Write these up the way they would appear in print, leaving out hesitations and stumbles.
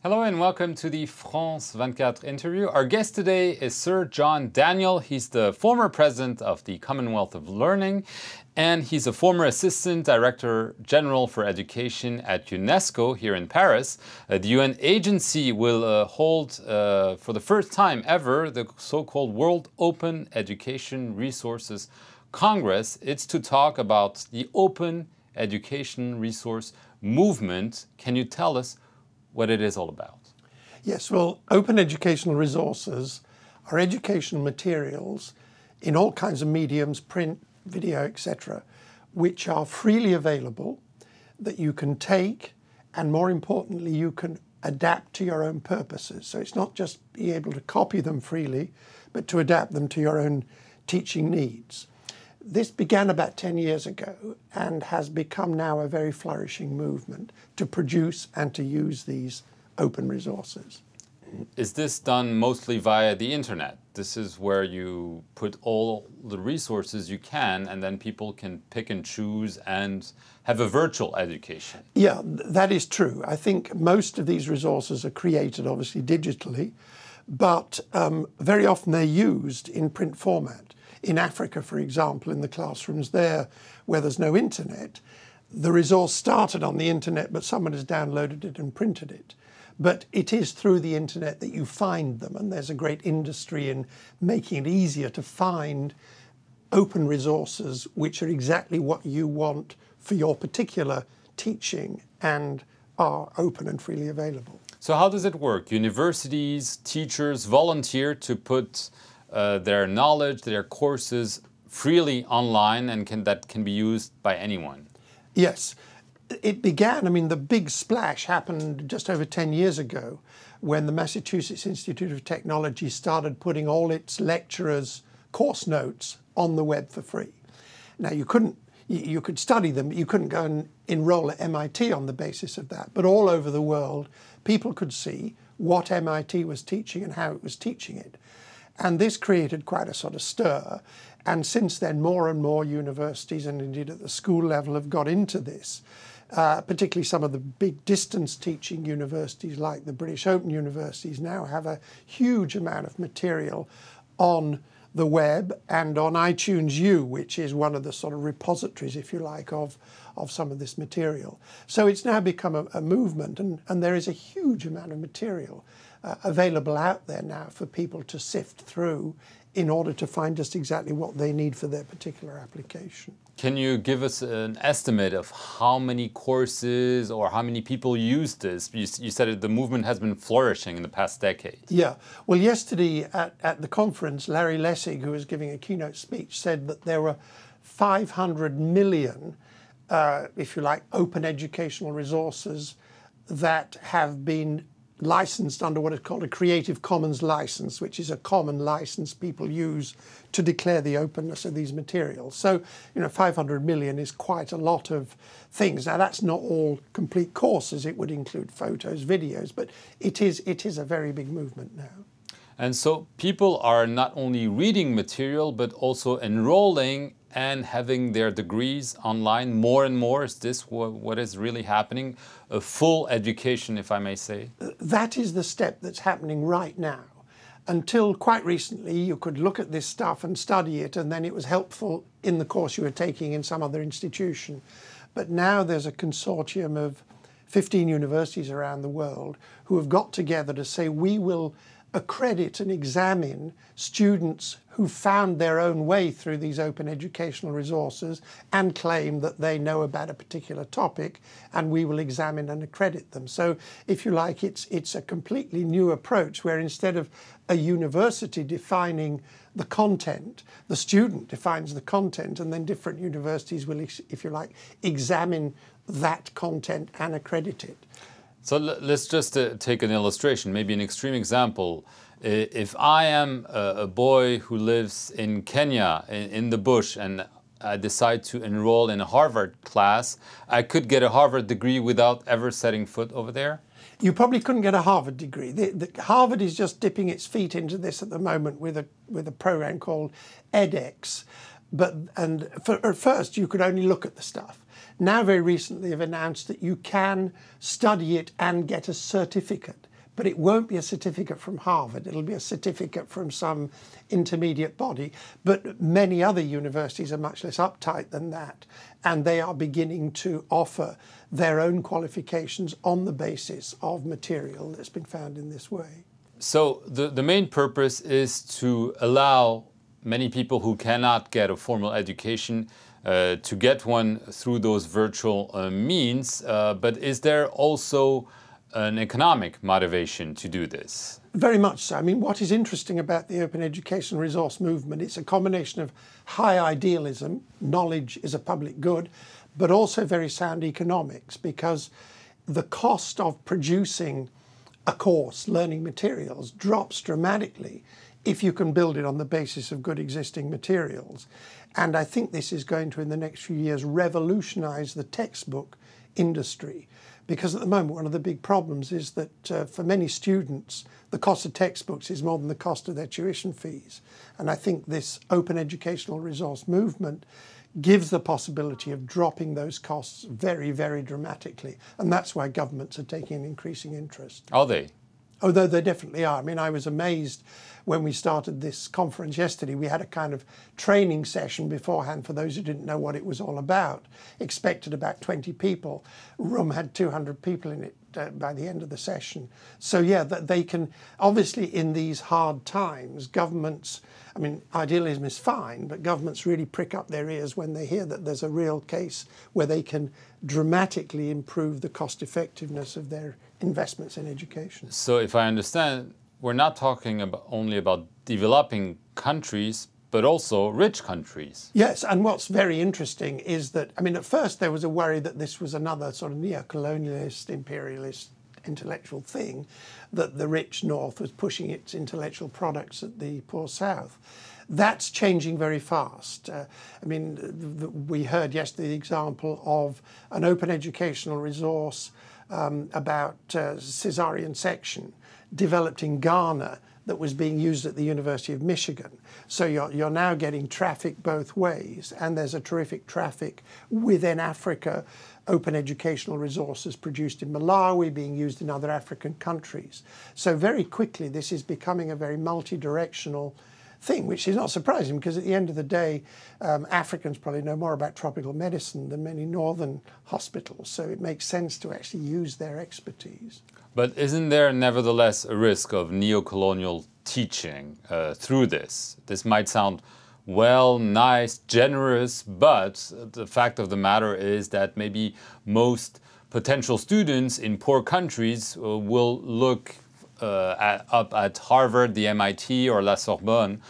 Hello and welcome to the France 24 interview. Our guest today is Sir John Daniel. He's the former president of the Commonwealth of Learning, and he's a former Assistant Director General for Education at UNESCO here in Paris. The UN agency will hold, for the first time ever, the so-called World Open Education Resources Congress. It's to talk about the open education resource movement. Can you tell us what it is all about? Yes, well, open educational resources are educational materials in all kinds of mediums, print, video, etc., which are freely available, that you can take, and more importantly, you can adapt to your own purposes. So it's not just being able to copy them freely, but to adapt them to your own teaching needs. This began about 10 years ago and has become now a very flourishing movement to produce and to use these open resources. Is this done mostly via the internet? This is where you put all the resources you can, and then people can pick and choose and have a virtual education. Yeah, that is true. I think most of these resources are created obviously digitally, but very often they're used in print format. In Africa, for example, in the classrooms there where there's no internet, the resource started on the internet, but someone has downloaded it and printed it. But it is through the internet that you find them, and there's a great industry in making it easier to find open resources which are exactly what you want for your particular teaching and are open and freely available. So how does it work? Universities, teachers volunteer to put their knowledge, their courses freely online, and that can be used by anyone? Yes. It began, I mean, the big splash happened just over 10 years ago when the Massachusetts Institute of Technology started putting all its lecturers' course notes on the web for free. Now, you could study them, but you couldn't go and enroll at MIT on the basis of that. But all over the world, people could see what MIT was teaching and how it was teaching it. And this created quite a sort of stir. And since then, more and more universities, and indeed at the school level, have got into this. Particularly some of the big distance teaching universities like the British Open universities now have a huge amount of material on the web and on iTunes U, which is one of the sort of repositories, if you like, of some of this material. So it's now become a movement, and there is a huge amount of material available out there now for people to sift through in order to find just exactly what they need for their particular application. Can you give us an estimate of how many courses or how many people use this? You said the movement has been flourishing in the past decade. Yeah. Well, yesterday at the conference, Larry Lessig, who was giving a keynote speech, said that there were 500 million, if you like, open educational resources that have been licensed under what is called a Creative Commons license, which is a common license people use to declare the openness of these materials. So, 500 million is quite a lot of things. Now, that's not all complete courses. It would include photos, videos, but it is a very big movement now. And so people are not only reading material, but also enrolling and having their degrees online more and more. Is this what is really happening? A full education, if I may say? That is the step that's happening right now. Until quite recently, you could look at this stuff and study it, and then it was helpful in the course you were taking in some other institution. But now there's a consortium of 15 universities around the world who have got together to say, we will accredit and examine students who found their own way through these open educational resources and claim that they know about a particular topic, and we will examine and accredit them. So, if you like, it's a completely new approach where instead of a university defining the content, the student defines the content, and then different universities will, if you like, examine that content and accredit it. So let's just take an illustration, maybe an extreme example. If I am a boy who lives in Kenya, in the bush, and I decide to enroll in a Harvard class, I could get a Harvard degree without ever setting foot over there? You probably couldn't get a Harvard degree. Harvard is just dipping its feet into this at the moment with a program called edX. At first you could only look at the stuff. Now very recently they've announced that you can study it and get a certificate. But it won't be a certificate from Harvard. It'll be a certificate from some intermediate body. But many other universities are much less uptight than that. And they are beginning to offer their own qualifications on the basis of material that's been found in this way. So the main purpose is to allow many people who cannot get a formal education to get one through those virtual means. But is there also an economic motivation to do this? Very much so. I mean, what is interesting about the open education resource movement, it's a combination of high idealism, knowledge is a public good, but also very sound economics, because the cost of producing a course, learning materials, drops dramatically if you can build it on the basis of good existing materials. And I think this is going to, in the next few years, revolutionize the textbook industry. Because at the moment, one of the big problems is that for many students, the cost of textbooks is more than the cost of their tuition fees. And I think this open educational resource movement gives the possibility of dropping those costs very, very dramatically. And that's why governments are taking an increasing interest. Are they? Although they definitely are. I mean, I was amazed when we started this conference yesterday. We had a kind of training session beforehand for those who didn't know what it was all about. Expected about 20 people. Room had 200 people in it by the end of the session. So yeah, that they can, obviously in these hard times, governments, I mean, idealism is fine, but governments really prick up their ears when they hear that there's a real case where they can dramatically improve the cost effectiveness of their investments in education. So if I understand, we're not talking only about developing countries, but also rich countries. Yes, and what's very interesting is that, I mean, at first there was a worry that this was another sort of neo-colonialist, imperialist, intellectual thing, that the rich North was pushing its intellectual products at the poor South. That's changing very fast. I mean, we heard yesterday the example of an open educational resource about caesarean section developed in Ghana that was being used at the University of Michigan. So you're now getting traffic both ways, and there's a terrific traffic within Africa, open educational resources produced in Malawi being used in other African countries. So very quickly this is becoming a very multi-directional thing, which is not surprising because at the end of the day, Africans probably know more about tropical medicine than many northern hospitals. So it makes sense to actually use their expertise. But isn't there nevertheless a risk of neo-colonial teaching through this? This might sound well, nice, generous, but the fact of the matter is that maybe most potential students in poor countries will look up at Harvard, the MIT, or La Sorbonne,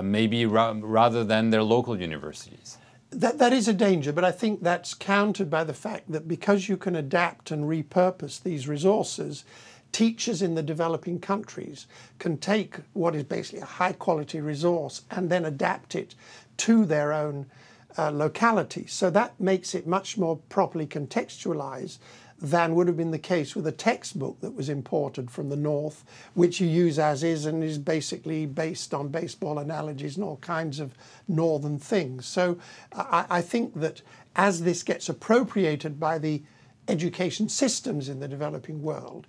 maybe rather than their local universities. That is a danger, but I think that's countered by the fact that because you can adapt and repurpose these resources, teachers in the developing countries can take what is basically a high-quality resource and then adapt it to their own locality. So that makes it much more properly contextualized than would have been the case with a textbook that was imported from the north, which you use as is and is basically based on baseball analogies and all kinds of northern things. So I think that as this gets appropriated by the education systems in the developing world,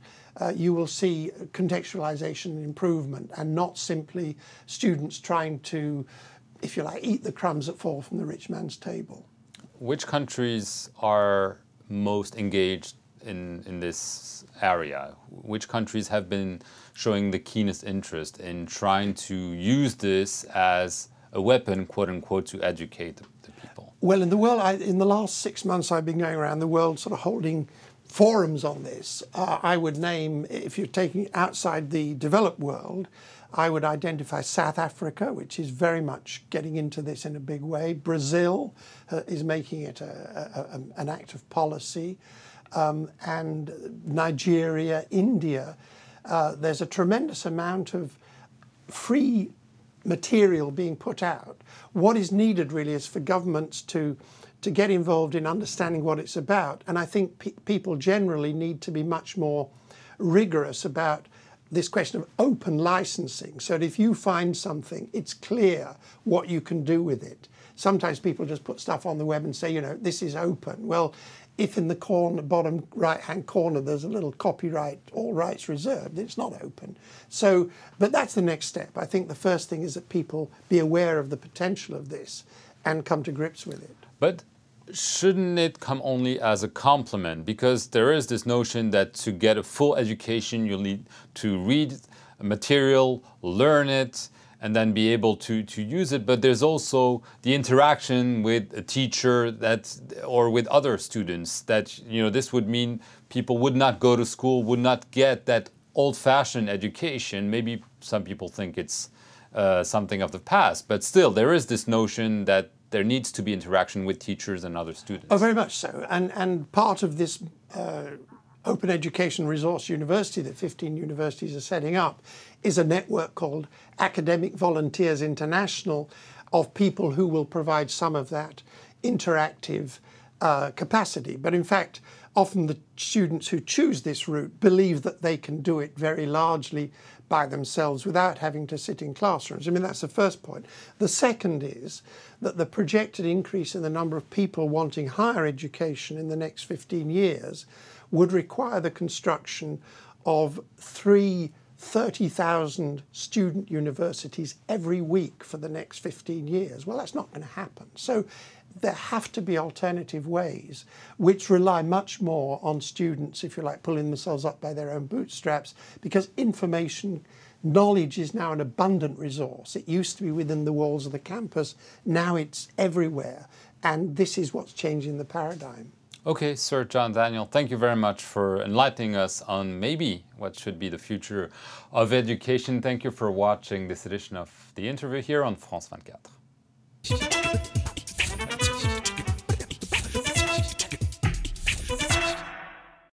you will see contextualization and improvement, and not simply students trying to, if you like, eat the crumbs that fall from the rich man's table. Which countries are most engaged in this area? Which countries have been showing the keenest interest in trying to use this as a weapon, quote unquote, to educate the people? Well, in the world, in the last 6 months, I've been going around the world sort of holding forums on this. I would name, if you're taking outside the developed world, I would identify South Africa, which is very much getting into this in a big way. Brazil is making it an act of policy. And Nigeria, India. There's a tremendous amount of free material being put out. What is needed really is for governments to get involved in understanding what it's about. And I think people generally need to be much more rigorous about this question of open licensing, so that if you find something, it's clear what you can do with it. sometimes people just put stuff on the web and say, you know, this is open. Well, if in the corner, bottom right-hand corner, there's a little copyright, all rights reserved, it's not open. So, but that's the next step. I think the first thing is that people be aware of the potential of this and come to grips with it. But shouldn't it come only as a complement? Because there is this notion that to get a full education, you'll need to read material, learn it, and then be able to use it. But there's also the interaction with a teacher or with other students that, you know, this would mean people would not go to school, would not get that old-fashioned education. Maybe some people think it's something of the past, but still there is this notion that there needs to be interaction with teachers and other students. Oh, very much so. And part of this Open Education Resource University that 15 universities are setting up is a network called Academic Volunteers International of people who will provide some of that interactive capacity. But in fact, often the students who choose this route believe that they can do it very largely by themselves without having to sit in classrooms. I mean, that's the first point. The second is that the projected increase in the number of people wanting higher education in the next 15 years would require the construction of 30,000 student universities every week for the next 15 years. Well, that's not going to happen. So there have to be alternative ways which rely much more on students, if you like, pulling themselves up by their own bootstraps, because information, knowledge is now an abundant resource. It used to be within the walls of the campus. Now it's everywhere. And this is what's changing the paradigm. Okay, Sir John Daniel, thank you very much for enlightening us on maybe what should be the future of education. Thank you for watching this edition of The Interview here on France 24.